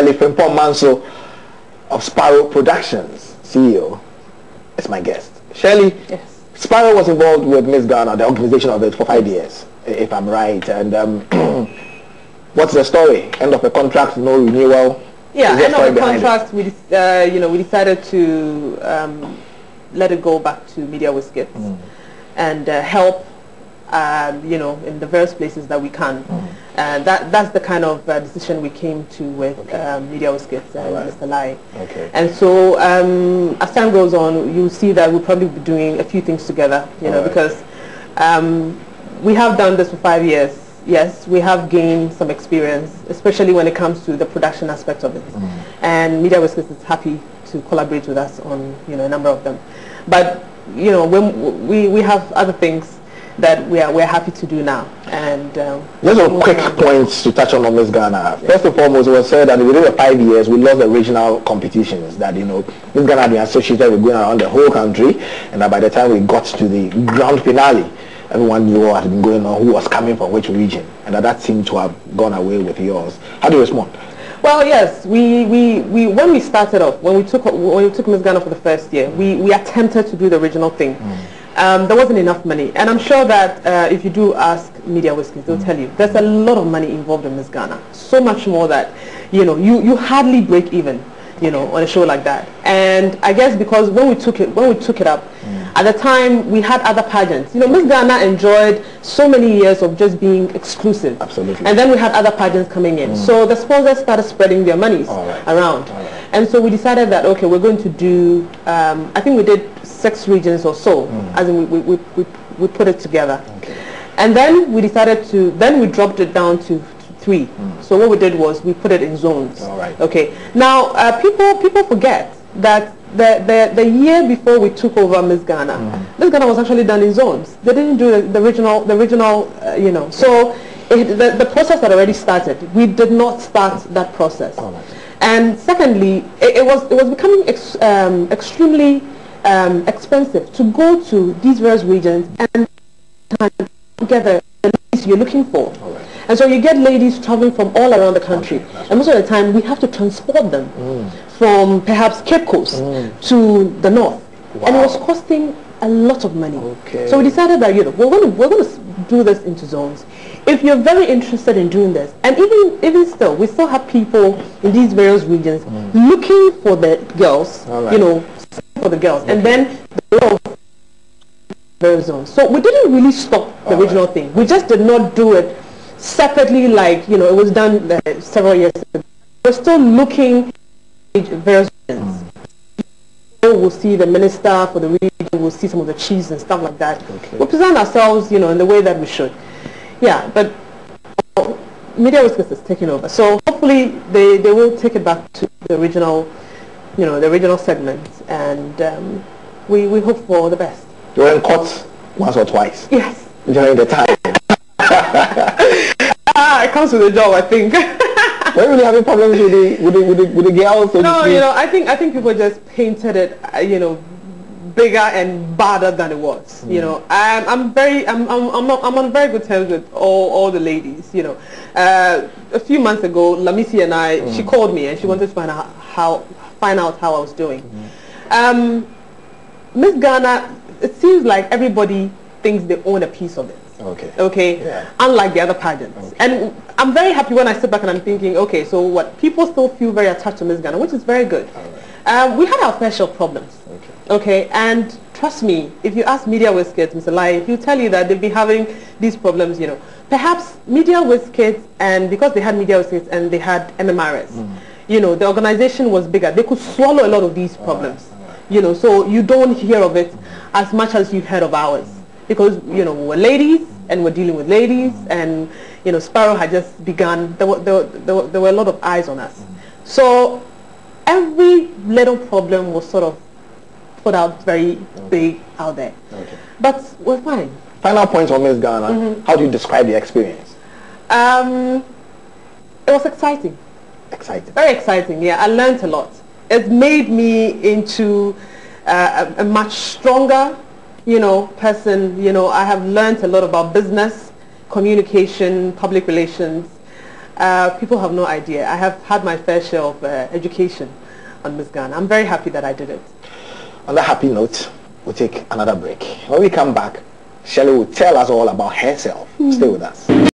Shirley Frimpong Manso of Sparrow Productions, CEO, is my guest. Shirley, yes. Sparrow was involved with Miss Ghana, the organization of it, for 5 years, if I'm right. And what's the story? End of a contract, no renewal? Yeah, end of the contract, we decided to let it go back to Media Whiskets and help, in the various places that we can. And that's the kind of decision we came to with Media Whiskets and Mr. Lai. Okay. And so as time goes on, you'll see that we'll probably be doing a few things together, because we have done this for 5 years. Yes, we have gained some experience, especially when it comes to the production aspect of it. And Media Whiskers is happy to collaborate with us on, a number of them. But, when we have other things that we're happy to do now. And just some quick points to touch on Miss Ghana. First and foremost, it was said that within the 5 years, we lost the regional competitions. That Miss Ghana had been associated with going around the whole country, and that by the time we got to the grand finale, everyone knew what had been going on, who was coming from which region, and that seemed to have gone away with yours. How do you respond? Well, yes, we when we started off, when we took Miss Ghana for the first year, we attempted to do the original thing. There wasn't enough money, and I'm sure that if you do ask Media Whiskers, they'll tell you there's a lot of money involved in Miss Ghana. So much more that you hardly break even, on a show like that. And I guess because when we took it up, at the time we had other pageants. Miss Ghana enjoyed so many years of just being exclusive. Absolutely. And then we had other pageants coming in. So the sponsors started spreading their monies around. And so we decided that, okay, we're going to do, I think we did 6 regions or so, as in we put it together. Okay. And then we decided we dropped it down to 3. So what we did was we put it in zones. All right. Okay. Now, people forget that the year before we took over Miss Ghana, Miss Ghana was actually done in zones. They didn't do the original, So the process had already started. We did not start that process. All right. And secondly, it was becoming extremely expensive to go to these various regions and together the ladies you're looking for. All right. And so you get ladies traveling from all around the country. And most of the time we have to transport them from perhaps Cape Coast to the north. Wow. And it was costing a lot of money. Okay. So we decided that we're going to do this into zones. If you're very interested in doing this, and even still, we still have people in these various regions looking for the girls, for the girls, and then the various zones. So we didn't really stop the original thing. We just did not do it separately like it was done several years ago. We're still looking at various regions. We'll see the minister for the region, we'll see some of the chiefs and stuff like that. Okay. We'll present ourselves, in the way that we should. Yeah, but Media Whiskers is taking over. So hopefully they will take it back to the original, the original segments, and we hope for the best. You were in court once or twice? Yes. During the time? It comes with the job, I think. Were you really having problems with the girls? No, I think people just painted it, bigger and badder than it was. I'm on very good terms with all the ladies. A few months ago, Lamisi and I, she called me and she wanted to find out how I was doing. Miss Ghana, it seems like everybody thinks they own a piece of it. Okay. Yeah. Unlike the other pageants. Okay. And I'm very happy when I sit back and I'm thinking, okay, so what, people still feel very attached to Miss Ghana, which is very good. We had our fair share of problems. Okay. And trust me, if you ask Media Whiskers, Mr. Lai, he'll tell you that they've been having these problems, Perhaps Media Whiskers, and because they had Media Whiskers and they had MMRS, the organization was bigger. They could swallow a lot of these problems. So you don't hear of it as much as you've heard of ours. Because, we were ladies, and we're dealing with ladies, and, Sparrow had just begun. There were a lot of eyes on us. So every little problem was sort of put out very big out there. But we're fine. Final points on Miss Ghana. How do you describe the experience? It was exciting. Exciting. Very exciting, yeah. I learned a lot. It made me into a much stronger person. I have learned a lot about business, communication, public relations. people have no idea. I have had my fair share of education on Miss Ghana. I'm very happy that I did it. On that happy note, we'll take another break. When we come back, Shirley will tell us all about herself. Stay with us.